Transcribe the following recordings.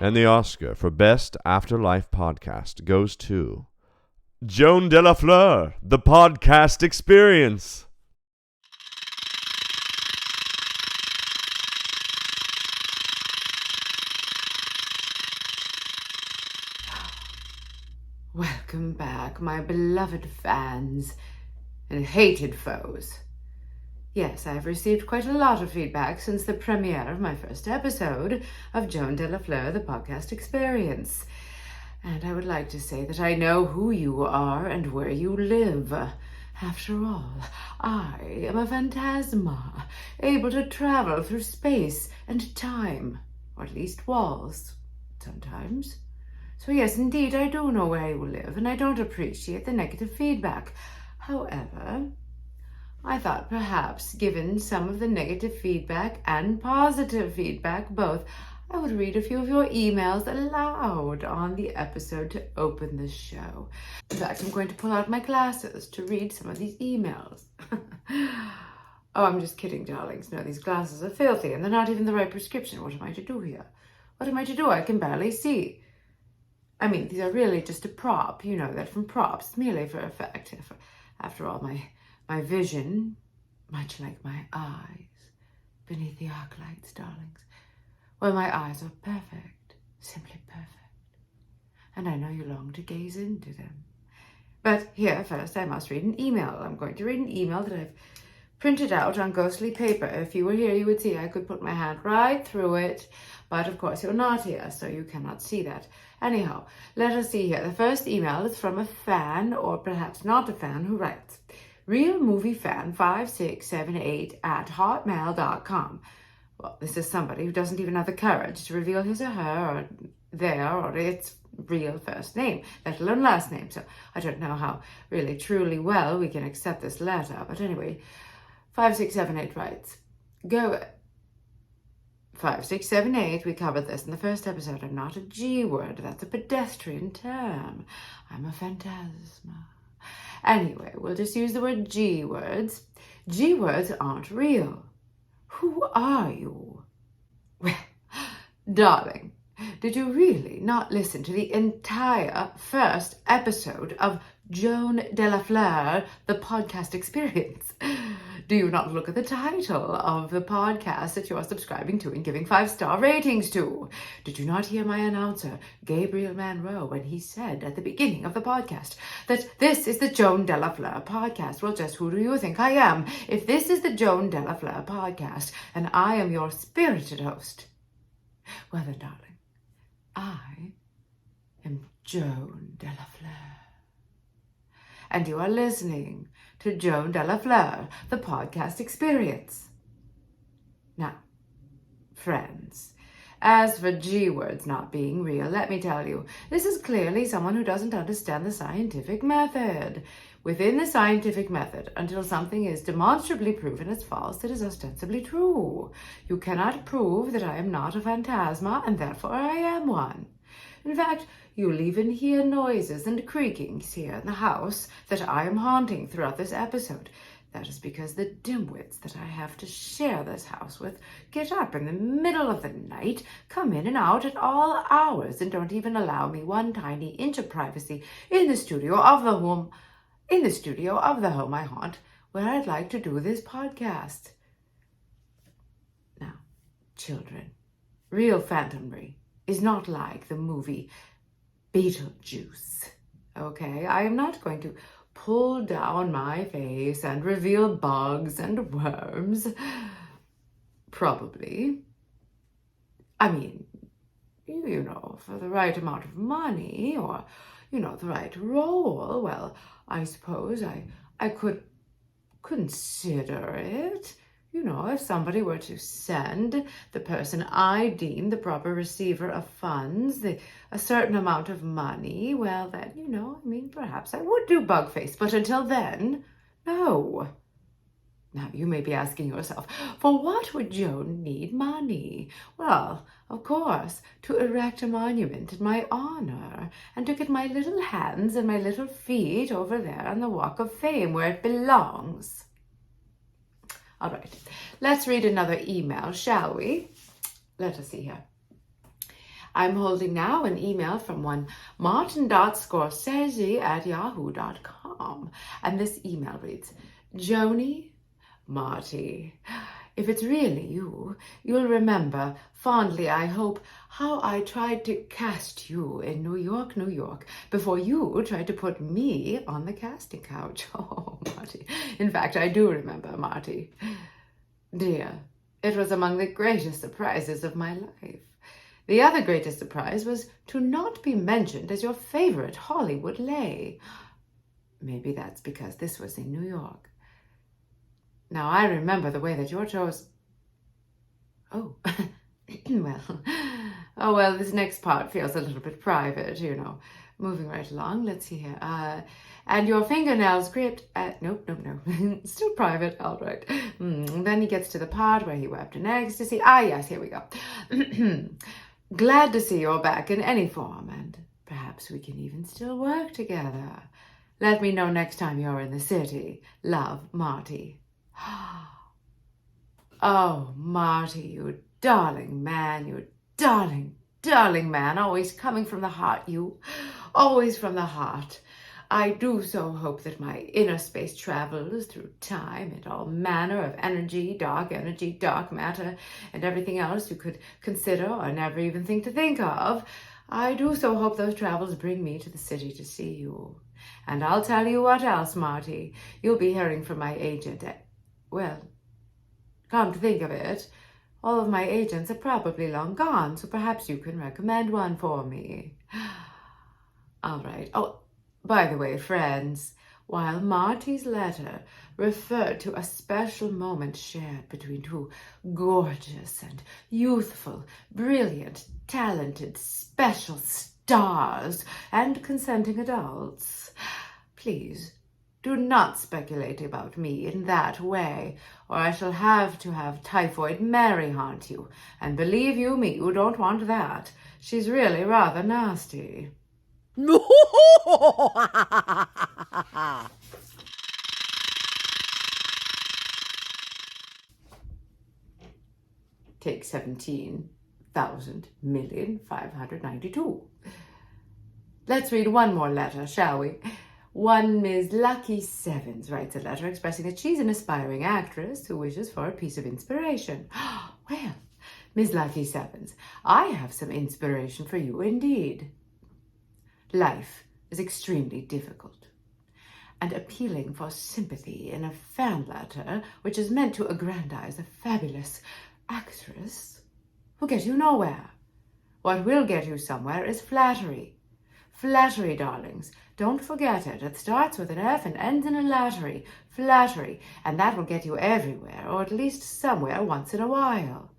And the Oscar for Best Afterlife Podcast goes to Joan de la Fleur, The Podcast Experience. Welcome back, my beloved fans and hated foes. Yes, I've received quite a lot of feedback since the premiere of my first episode of Joan de la Fleur, The Podcast Experience. And I would like to say that I know who you are and where you live. After all, I am a phantasma, able to travel through space and time, or at least walls, sometimes. So yes, indeed, I do know where you live, and I don't appreciate the negative feedback. However, I thought perhaps, given some of the negative feedback and positive feedback both, I would read a few of your emails aloud on the episode to open the show. In fact, I'm going to pull out my glasses to read some of these emails. Oh, I'm just kidding, darlings. No, these glasses are filthy, and they're not even the right prescription. What am I to do here? What am I to do? I can barely see. I mean, these are really just a prop. You know that from props, merely for effect. After all, my vision, much like my eyes, beneath the arc lights, darlings. Well, my eyes are perfect, simply perfect. And I know you long to gaze into them. But here, first, I must read an email. I'm going to read an email that I've printed out on ghostly paper. If you were here, you would see I could put my hand right through it. But of course, you're not here, so you cannot see that. Anyhow, let us see here. The first email is from a fan, or perhaps not a fan, who writes, realmoviefan5678@hotmail.com. Well, this is somebody who doesn't even have the courage to reveal his or her or their or its real first name, let alone last name. So I don't know how really truly well we can accept this letter. But anyway, 5678 writes, go 5678, we covered this in the first episode. I'm not a G word. That's a pedestrian term. I'm a phantasma. Anyway, we'll just use the word G words. G words aren't real. Who are you? Well, darling, did you really not listen to the entire first episode of Joan de la Fleur, The Podcast Experience? Do you not look at the title of the podcast that you are subscribing to and giving 5-star ratings to? Did you not hear my announcer, Gabriel Manro, when he said at the beginning of the podcast that this is the Joan de la Fleur podcast? Well, just who do you think I am? If this is the Joan de la Fleur podcast, and I am your spirited host, well then, darling, I am Joan de la Fleur. And you are listening to Joan de la Fleur, The Podcast Experience. Now, friends, as for G words not being real, let me tell you, this is clearly someone who doesn't understand the scientific method. Within the scientific method, until something is demonstrably proven as false, it is ostensibly true. You cannot prove that I am not a phantasma, and therefore I am one. In fact, you'll even hear noises and creakings here in the house that I am haunting throughout this episode. That is because the dimwits that I have to share this house with get up in the middle of the night, come in and out at all hours, and don't even allow me one tiny inch of privacy in the studio of the home I haunt, where I'd like to do this podcast. Now, children, real phantomry is not like the movie Beetlejuice, okay? I am not going to pull down my face and reveal bugs and worms. Probably. I mean, you know, for the right amount of money or, you know, the right role, well, I suppose I could consider it. You know, if somebody were to send the person I deem the proper receiver of funds a certain amount of money, well then, you know, I mean, perhaps I would do bugface, but until then, no. Now, you may be asking yourself, for what would Joan need money? Well, of course, to erect a monument in my honor and to get my little hands and my little feet over there on the Walk of Fame where it belongs. All right, let's read another email, shall we? Let us see here. I'm holding now an email from one martin.scorsese@yahoo.com. And this email reads, Joni, Marty, if it's really you, you'll remember, fondly I hope, how I tried to cast you in New York, New York, before you tried to put me on the casting couch. Oh, Marty. In fact, I do remember, Marty. Dear, it was among the greatest surprises of my life. The other greatest surprise was to not be mentioned as your favorite Hollywood lay. Maybe that's because this was in New York. Now, I remember the way that your toes... Oh, well, this next part feels a little bit private, you know. Moving right along, let's see here. And your fingernails gripped at... Nope. Still private, all right. Then he gets to the part where he wept in ecstasy. Ah, yes, here we go. Glad to see you're back in any form, and perhaps we can even still work together. Let me know next time you're in the city. Love, Marty. Oh, Marty, you darling man, you darling man, always coming from the heart, you, always from the heart. I do so hope that my inner space travels through time and all manner of energy, dark matter, and everything else you could consider or never even think to think of. I do so hope those travels bring me to the city to see you. And I'll tell you what else, Marty. You'll be hearing from my agent. Well, come to think of it, all of my agents are probably long gone, so perhaps you can recommend one for me. All right. Oh, by the way, friends, while Marty's letter referred to a special moment shared between two gorgeous and youthful, brilliant, talented, special stars and consenting adults, please do not speculate about me in that way, or I shall have to have Typhoid Mary haunt you. And believe you me, you don't want that. She's really rather nasty. Take 17,000,592. Let's read one more letter, shall we? One Ms. Lucky Sevens writes a letter expressing that she's an aspiring actress who wishes for a piece of inspiration. Well, Ms. Lucky Sevens, I have some inspiration for you indeed. Life is extremely difficult, and appealing for sympathy in a fan letter, which is meant to aggrandize a fabulous actress, will get you nowhere. What will get you somewhere is flattery. Flattery, darlings. Don't forget it. It starts with an F and ends in a lattery. Flattery. And that will get you everywhere, or at least somewhere once in a while.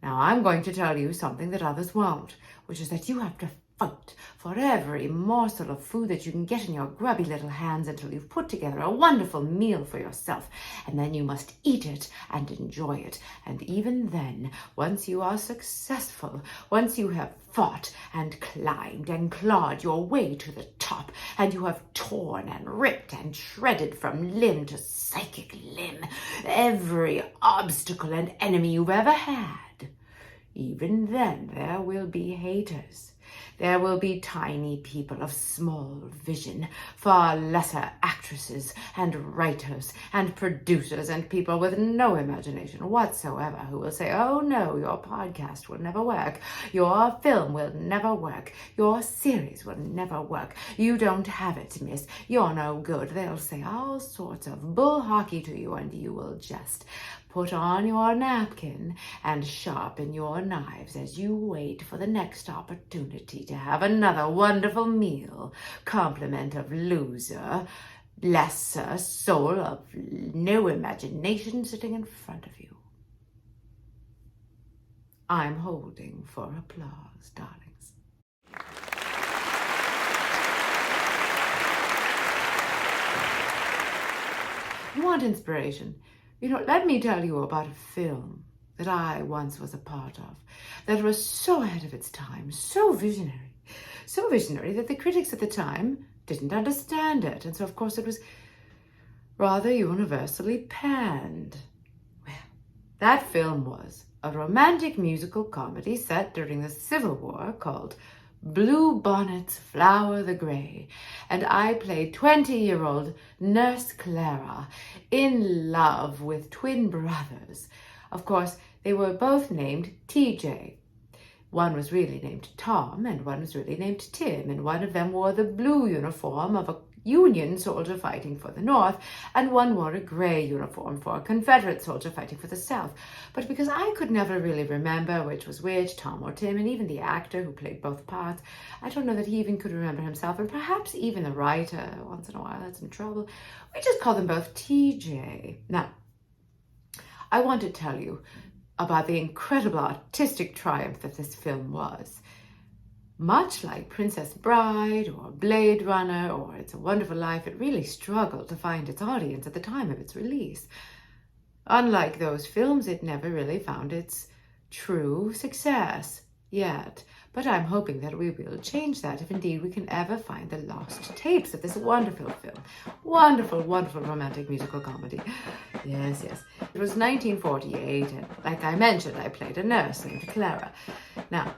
Now, I'm going to tell you something that others won't, which is that you have to fight for every morsel of food that you can get in your grubby little hands until you've put together a wonderful meal for yourself. And then you must eat it and enjoy it. And even then, once you are successful, once you have fought and climbed and clawed your way to the top, and you have torn and ripped and shredded from limb to psychic limb every obstacle and enemy you've ever had, even then there will be haters. There will be tiny people of small vision, far lesser actresses and writers and producers and people with no imagination whatsoever who will say, oh no, your podcast will never work, your film will never work, your series will never work, you don't have it, miss, you're no good. They'll say all sorts of bull hockey to you, and you will just put on your napkin and sharpen your knives as you wait for the next opportunity to have another wonderful meal, compliment of loser, lesser soul of no imagination sitting in front of you. I'm holding for applause, darlings. You want inspiration? You know, let me tell you about a film that I once was a part of that was so ahead of its time, so visionary that the critics at the time didn't understand it. And so, of course, it was rather universally panned. Well, that film was a romantic musical comedy set during the Civil War called Bonnets Flower the Gray, and I played 20-year-old Nurse Clara in love with twin brothers. Of course, they were both named TJ. One was really named Tom, and one was really named Tim, and one of them wore the blue uniform of a Union soldier fighting for the North, and one wore a gray uniform for a Confederate soldier fighting for the South. But because I could never really remember which was which, Tom or Tim, and even the actor who played both parts, I don't know that he even could remember himself, and perhaps even the writer once in a while had some trouble. We just called them both TJ. Now, I want to tell you about the incredible artistic triumph that this film was. Much like Princess Bride or Blade Runner or It's a Wonderful Life, it really struggled to find its audience at the time of its release. Unlike those films, it never really found its true success yet. But I'm hoping that we will change that if indeed we can ever find the lost tapes of this wonderful film. Wonderful, wonderful romantic musical comedy. Yes, yes. It was 1948, and like I mentioned, I played a nurse named Clara. Now,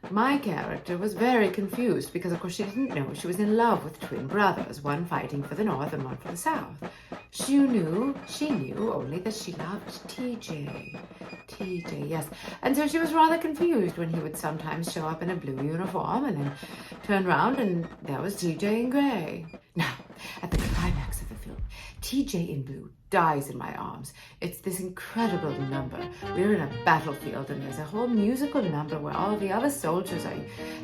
my character was very confused because, of course, she didn't know she was in love with twin brothers, one fighting for the North and one for the South. She knew only that she loved TJ. TJ, yes. And so she was rather confused when he would sometimes show up in a blue uniform and then turn around and there was TJ in gray. Now, at the climax of the film, TJ in blue dies in my arms. It's this incredible number. We're in a battlefield and there's a whole musical number where all the other soldiers are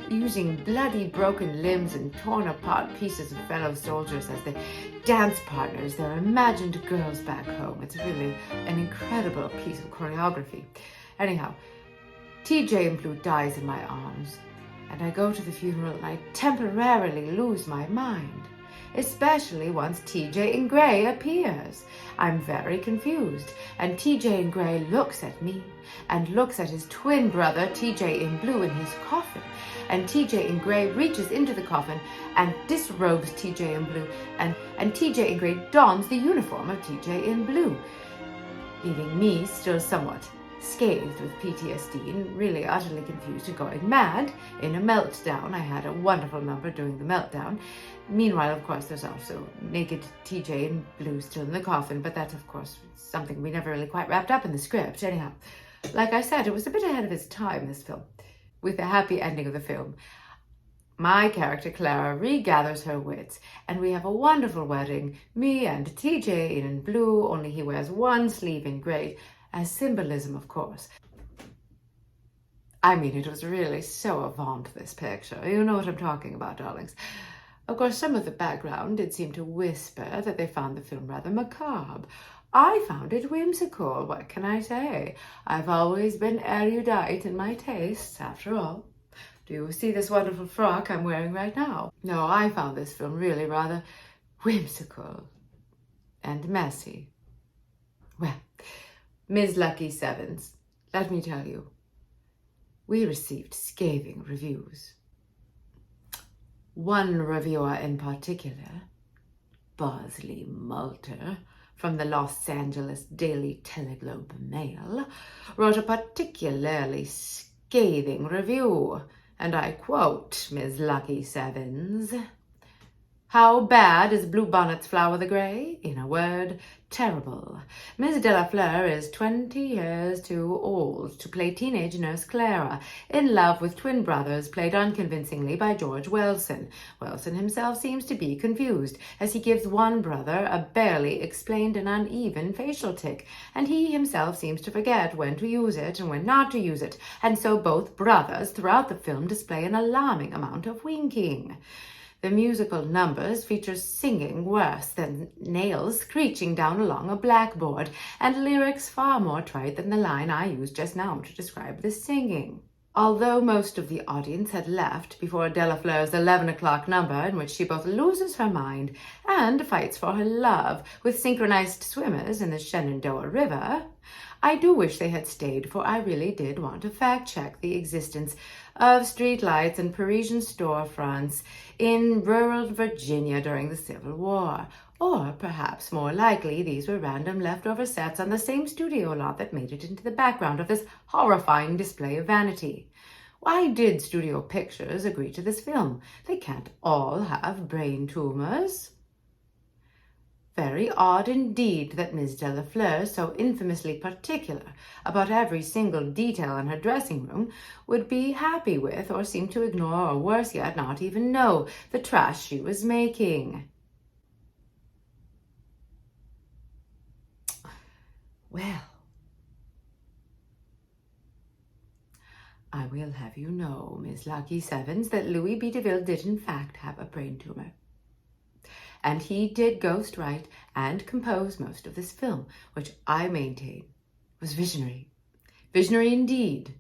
using bloody broken limbs and torn apart pieces of fellow soldiers as their dance partners, their imagined girls back home. It's really an incredible piece of choreography. Anyhow, TJ in blue dies in my arms and I go to the funeral and I temporarily lose my mind. Especially once TJ in gray appears. I'm very confused, and TJ in gray looks at me and looks at his twin brother TJ in blue in his coffin, and TJ in gray reaches into the coffin and disrobes TJ in blue, and TJ in gray dons the uniform of TJ in blue, leaving me still somewhat scathed with PTSD and really utterly confused and going mad in a meltdown. I had a wonderful number during the meltdown. Meanwhile, of course, there's also naked TJ in blue still in the coffin, but that's, of course, something we never really quite wrapped up in the script. Anyhow, like I said, it was a bit ahead of its time, this film. With the happy ending of the film, my character, Clara, regathers her wits, and we have a wonderful wedding, me and TJ in blue, only he wears one sleeve in gray, as symbolism, of course. I mean, it was really so avant, this picture. You know what I'm talking about, darlings. Of course, some of the background did seem to whisper that they found the film rather macabre. I found it whimsical. What can I say? I've always been erudite in my tastes, after all. Do you see this wonderful frock I'm wearing right now? No, I found this film really rather whimsical and messy. Well, Ms. Lucky Sevens, let me tell you, we received scathing reviews. One reviewer in particular, Bosley Moulter, from the Los Angeles Daily Teleglobe Mail, wrote a particularly scathing review, and I quote Ms. Lucky Sevens. How bad is Bonnets Flower the Gray? In a word, terrible. Miss de la Fleur is 20 years too old to play teenage nurse Clara, in love with twin brothers played unconvincingly by George Welson. Welson himself seems to be confused, as he gives one brother a barely explained and uneven facial tic, and he himself seems to forget when to use it and when not to use it, and so both brothers throughout the film display an alarming amount of winking. The musical numbers feature singing worse than nails screeching down along a blackboard, and lyrics far more trite than the line I used just now to describe the singing. Although most of the audience had left before de la Fleur's 11 o'clock number, in which she both loses her mind and fights for her love with synchronized swimmers in the Shenandoah River, I do wish they had stayed, for I really did want to fact-check the existence of streetlights and Parisian storefronts in rural Virginia during the Civil War. Or perhaps more likely these were random leftover sets on the same studio lot that made it into the background of this horrifying display of vanity. Why did Studio Pictures agree to this film? They can't all have brain tumors. Very odd indeed that Ms. de la Fleur, so infamously particular about every single detail in her dressing room, would be happy with or seem to ignore, or worse yet, not even know the trash she was making. Well, I will have you know, Miss Lucky Sevens, that Louis B. DeVille did in fact have a brain tumor. And he did ghostwrite and compose most of this film, which I maintain was visionary. Visionary indeed.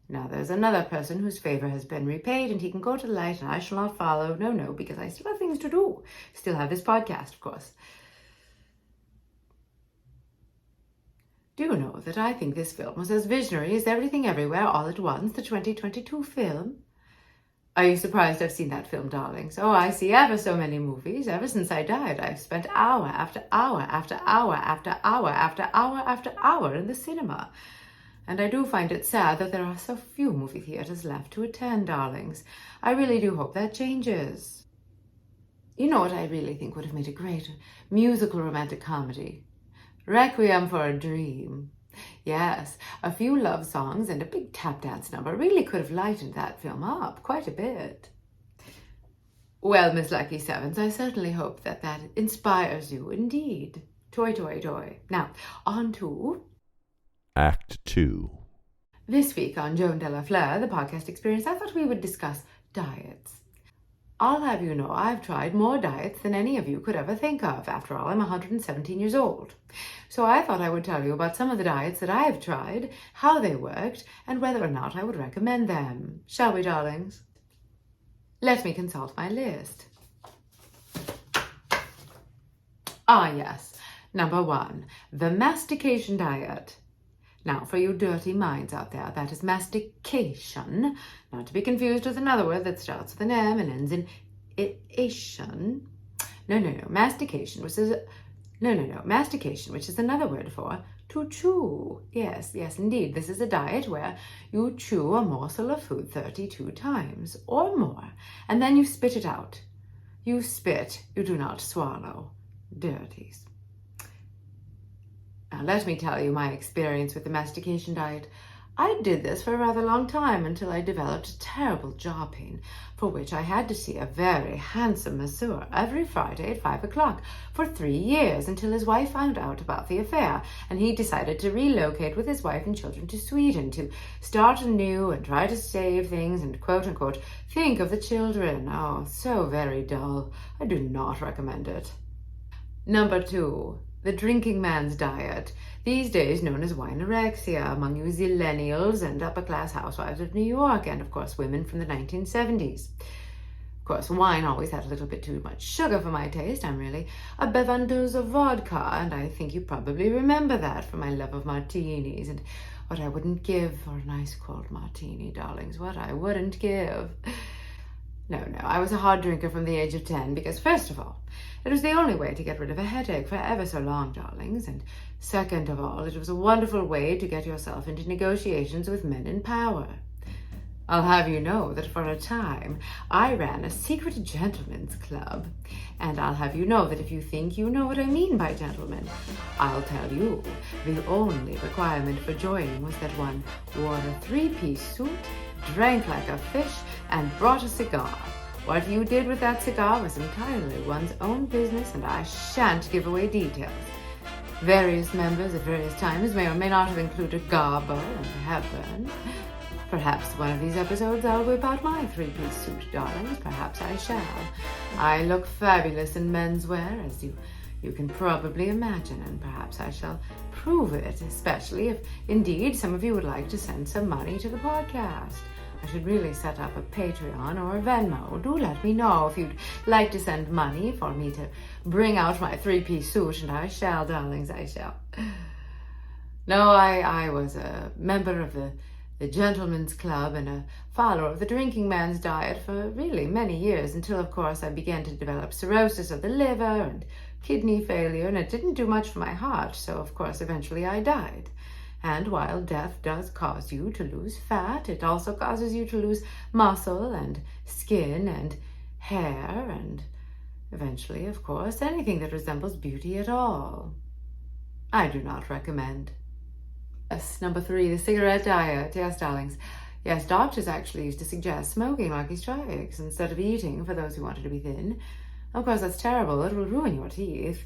Now there's another person whose favor has been repaid, and he can go to the light, and I shall not follow. No, because I still have things to do. Still have this podcast, of course. Do you know that I think this film was as visionary as Everything Everywhere All at Once, the 2022 film? Are you surprised I've seen that film, darlings? Oh, I see ever so many movies. Ever since I died, I've spent hour after hour after hour after hour after hour after hour in the cinema. And I do find it sad that there are so few movie theaters left to attend, darlings. I really do hope that changes. You know what I really think would have made a great musical romantic comedy? Requiem for a Dream. Yes, a few love songs and a big tap dance number really could have lightened that film up quite a bit. Well, Miss Lucky Sevens, I certainly hope that inspires you indeed. Toy, toy, toy. Now, on to Act 2. This week on Joan de la Fleur, the podcast experience, I thought we would discuss diets. I'll have you know I've tried more diets than any of you could ever think of. After all, I'm 117 years old. So I thought I would tell you about some of the diets that I've tried, how they worked, and whether or not I would recommend them. Shall we, darlings? Let me consult my list. Ah, yes. Number 1, the mastication diet. Now, for you dirty minds out there, that is mastication, not to be confused with another word that starts with an M and ends in ation. Mastication, which is another word for to chew. Yes, indeed. This is a diet where you chew a morsel of food 32 times or more, and then you spit it out. You spit, you do not swallow. Dirties. Now, let me tell you my experience with the mastication diet. I did this for a rather long time until I developed a terrible jaw pain, for which I had to see a very handsome masseur every Friday at 5 o'clock for 3 years, until his wife found out about the affair, and he decided to relocate with his wife and children to Sweden to start anew and try to save things and quote-unquote think of the children. Oh, so very dull. I do not recommend it. Number 2. The drinking man's diet, these days known as winorexia among you zillennials and upper-class housewives of New York, and of course women from the 1970s. Of course, wine always had a little bit too much sugar for my taste. I'm really a bevandeuse of vodka, and I think you probably remember that from my love of martinis, and what I wouldn't give for a nice cold martini, darlings, what I wouldn't give. No, I was a hard drinker from the age of 10 because, first of all, it was the only way to get rid of a headache for ever so long, darlings, and second of all, it was a wonderful way to get yourself into negotiations with men in power. I'll have you know that for a time, I ran a secret gentlemen's club, and I'll have you know that if you think you know what I mean by gentlemen, I'll tell you the only requirement for joining was that one wore a 3-piece suit, drank like a fish, and brought a cigar. What you did with that cigar was entirely one's own business, and I shan't give away details. Various members at various times may or may not have included Garbo and Hepburn. Perhaps one of these episodes I'll whip out my 3-piece suit, darlings. Perhaps I shall. I look fabulous in menswear, as you can probably imagine, and perhaps I shall prove it, especially if, indeed, some of you would like to send some money to the podcast. I should really set up a Patreon or a Venmo. Do let me know if you'd like to send money for me to bring out my 3-piece suit, and I shall, darlings, I shall. No, I was a member of the the gentleman's club and a follower of the drinking man's diet for really many years, until, of course, I began to develop cirrhosis of the liver and kidney failure, and it didn't do much for my heart, so, of course, eventually I died. And while death does cause you to lose fat, it also causes you to lose muscle and skin and hair and eventually, of course, anything that resembles beauty at all. I do not recommend. Yes, number 3, the cigarette diet. Yes, darlings. Yes, doctors actually used to suggest smoking lucky strikes instead of eating for those who wanted to be thin. Of course, that's terrible. It will ruin your teeth.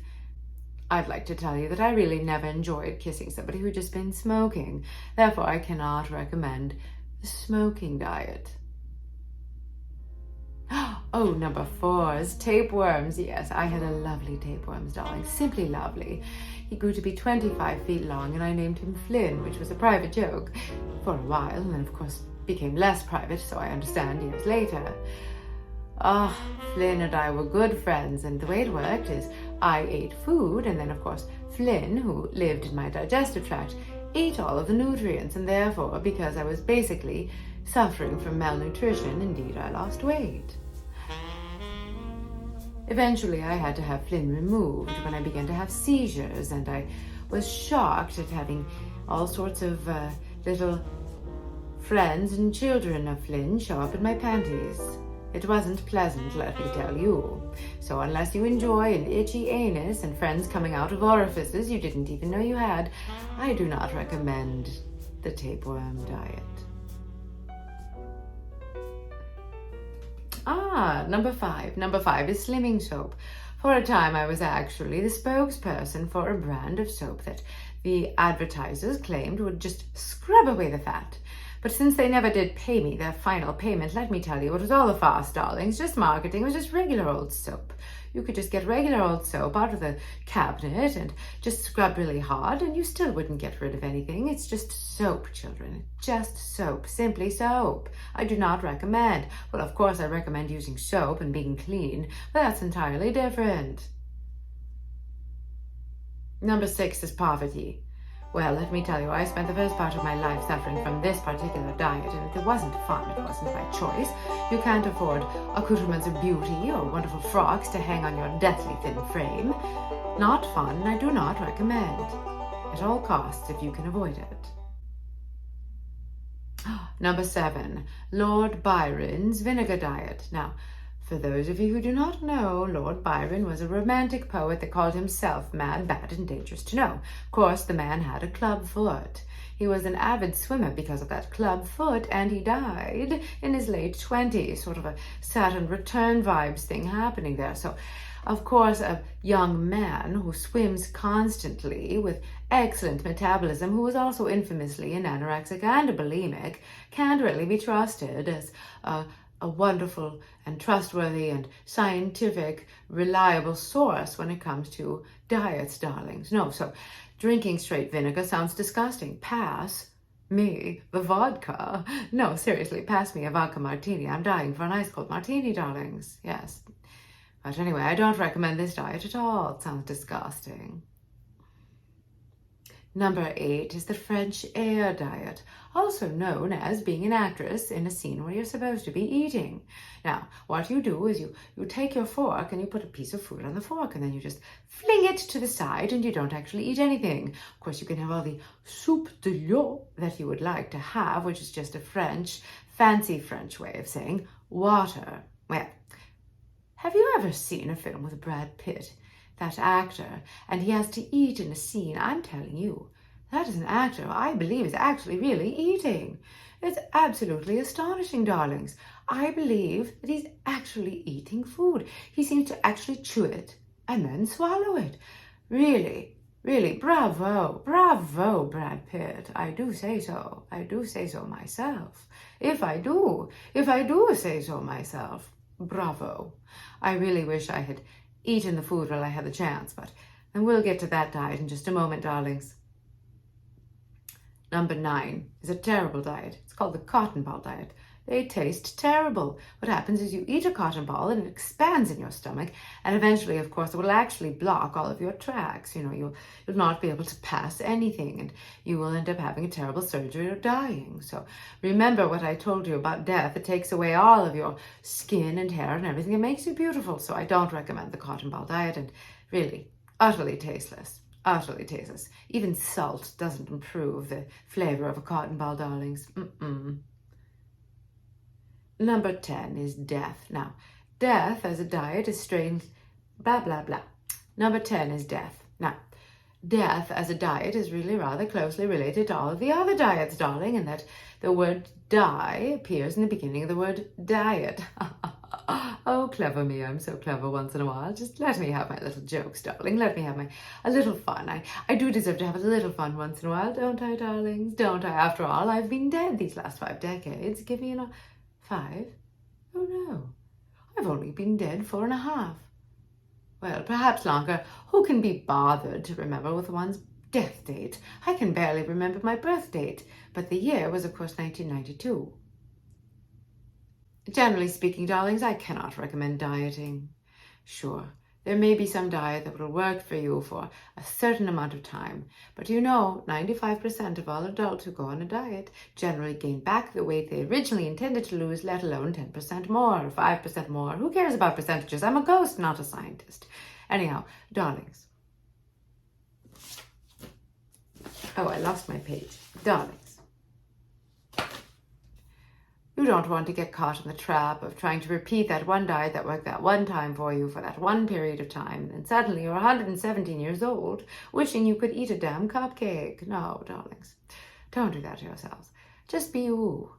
I'd like to tell you that I really never enjoyed kissing somebody who'd just been smoking. Therefore, I cannot recommend the smoking diet. Oh, number 4 is tapeworms. Yes, I had a lovely tapeworms, darling. Simply lovely. He grew to be 25 feet long, and I named him Flynn, which was a private joke for a while, and then, of course, became less private, so I understand years later. Flynn and I were good friends, and the way it worked is I ate food, and then, of course, Flynn, who lived in my digestive tract, ate all of the nutrients, and therefore, because I was basically suffering from malnutrition, indeed, I lost weight. Eventually, I had to have Flynn removed when I began to have seizures, and I was shocked at having all sorts of little friends and children of Flynn show up in my panties. It wasn't pleasant, let me tell you. So unless you enjoy an itchy anus and friends coming out of orifices you didn't even know you had, I do not recommend the tapeworm diet. Number 5. Number 5 is slimming soap. For a time, I was actually the spokesperson for a brand of soap that the advertisers claimed would just scrub away the fat. But since they never did pay me their final payment, let me tell you, it was all a farce, darlings. Just marketing. It was just regular old soap. You could just get regular old soap out of the cabinet and just scrub really hard, and you still wouldn't get rid of anything. It's just soap, children. Just soap. Simply soap. I do not recommend. Well, of course, I recommend using soap and being clean, but that's entirely different. Number 6 is poverty. Well, let me tell you, I spent the first part of my life suffering from this particular diet, and it wasn't fun. It wasn't by choice. You can't afford accoutrements of beauty or wonderful frocks to hang on your deathly thin frame. Not fun, and I do not recommend. At all costs, if you can avoid it. Number 7, Lord Byron's vinegar diet. Now, for those of you who do not know, Lord Byron was a romantic poet that called himself mad, bad, and dangerous to know. Of course, the man had a club foot. He was an avid swimmer because of that club foot, and he died in his late 20s. Sort of a Saturn return vibes thing happening there. So, of course, a young man who swims constantly with excellent metabolism, who was also infamously an anorexic and a bulimic, can't really be trusted as a wonderful and trustworthy and scientific, reliable source when it comes to diets, darlings. No, so drinking straight vinegar sounds disgusting. Pass me the vodka. No, seriously, pass me a vodka martini. I'm dying for an ice cold martini, darlings. Yes. But anyway, I don't recommend this diet at all. It sounds disgusting. Number 8 is the French air diet, also known as being an actress in a scene where you're supposed to be eating. Now, what you do is you take your fork and you put a piece of food on the fork, and then you just fling it to the side and you don't actually eat anything. Of course, you can have all the soupe de l'eau that you would like to have, which is just a fancy French way of saying water. Well, have you ever seen a film with Brad Pitt? That actor, and he has to eat in a scene. I'm telling you, that is an actor I believe is actually really eating. It's absolutely astonishing, darlings. I believe that he's actually eating food. He seems to actually chew it and then swallow it. Really, really, bravo, bravo, Brad Pitt. I do say so. I do say so myself. If I do say so myself, bravo. I really wish I had eaten the food while I had the chance, but then we'll get to that diet in just a moment, darlings. Number 9 is a terrible diet. It's called the cotton ball diet. They taste terrible. What happens is you eat a cotton ball and it expands in your stomach, and eventually, of course, it will actually block all of your tracks. You'll not be able to pass anything, and you will end up having a terrible surgery or dying. So remember what I told you about death. It takes away all of your skin and hair and everything. It makes you beautiful. So I don't recommend the cotton ball diet, and really, utterly tasteless. Utterly tasteless. Even salt doesn't improve the flavor of a cotton ball, darlings. Number 10 is death. Now, death as a diet is strange, blah, blah, blah. Number 10 is death. Now, death as a diet is really rather closely related to all of the other diets, darling, and that the word die appears in the beginning of the word diet. Oh, clever me. I'm so clever once in a while. Just let me have my little jokes, darling. Let me have a little fun. I do deserve to have a little fun once in a while, don't I, darlings? Don't I? After all, I've been dead these last 5 decades. Give me 5? Oh no, I've only been dead 4.5. Well, perhaps longer. Who can be bothered to remember with one's death date? I can barely remember my birth date, but the year was, of course, 1992. Generally speaking, darlings, I cannot recommend dieting. Sure, there may be some diet that will work for you for a certain amount of time, but 95% of all adults who go on a diet generally gain back the weight they originally intended to lose, let alone 10% more or 5% more. Who cares about percentages? I'm a ghost, not a scientist. Anyhow, darlings. Oh, I lost my page. Darlings. You don't want to get caught in the trap of trying to repeat that one diet that worked that one time for you for that one period of time, and then suddenly you're 117 years old, wishing you could eat a damn cupcake. No, darlings, don't do that to yourselves. Just be you.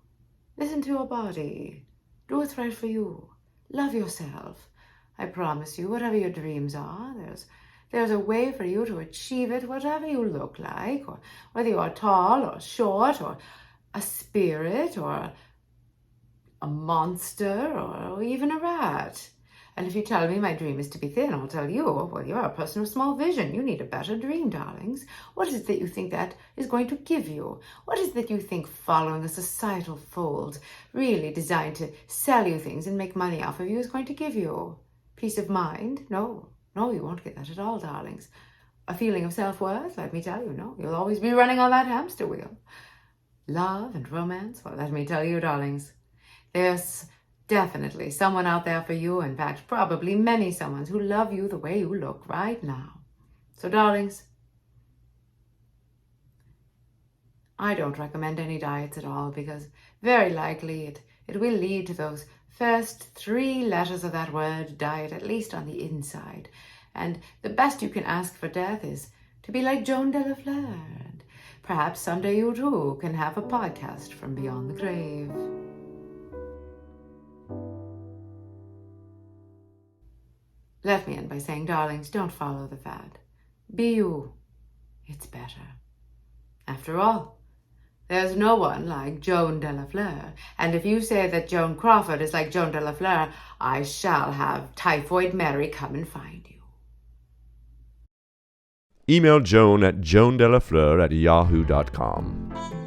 Listen to your body. Do what's right for you. Love yourself. I promise you, whatever your dreams are, there's a way for you to achieve it, whatever you look like, or whether you are tall or short, or a spirit, or a monster, or even a rat. And if you tell me my dream is to be thin, I'll tell you, well, you're a person of small vision. You need a better dream, darlings. What is it that you think that is going to give you? What is it that you think following a societal fold, really designed to sell you things and make money off of you, is going to give you? Peace of mind? No, you won't get that at all, darlings. A feeling of self-worth? Let me tell you, no. You'll always be running on that hamster wheel. Love and romance? Well, let me tell you, darlings, there's definitely someone out there for you. In fact, probably many someones who love you the way you look right now. So, darlings, I don't recommend any diets at all, because very likely it will lead to those first 3 letters of that word diet, at least on the inside. And the best you can ask for death is to be like Joan de la Fleur. And perhaps someday you too can have a podcast from beyond the grave. Let me end by saying, darlings, don't follow the fad. Be you. It's better. After all, there's no one like Joan de la Fleur. And if you say that Joan Crawford is like Joan de la Fleur, I shall have Typhoid Mary come and find you. Email Joan at joandelafleur@yahoo.com.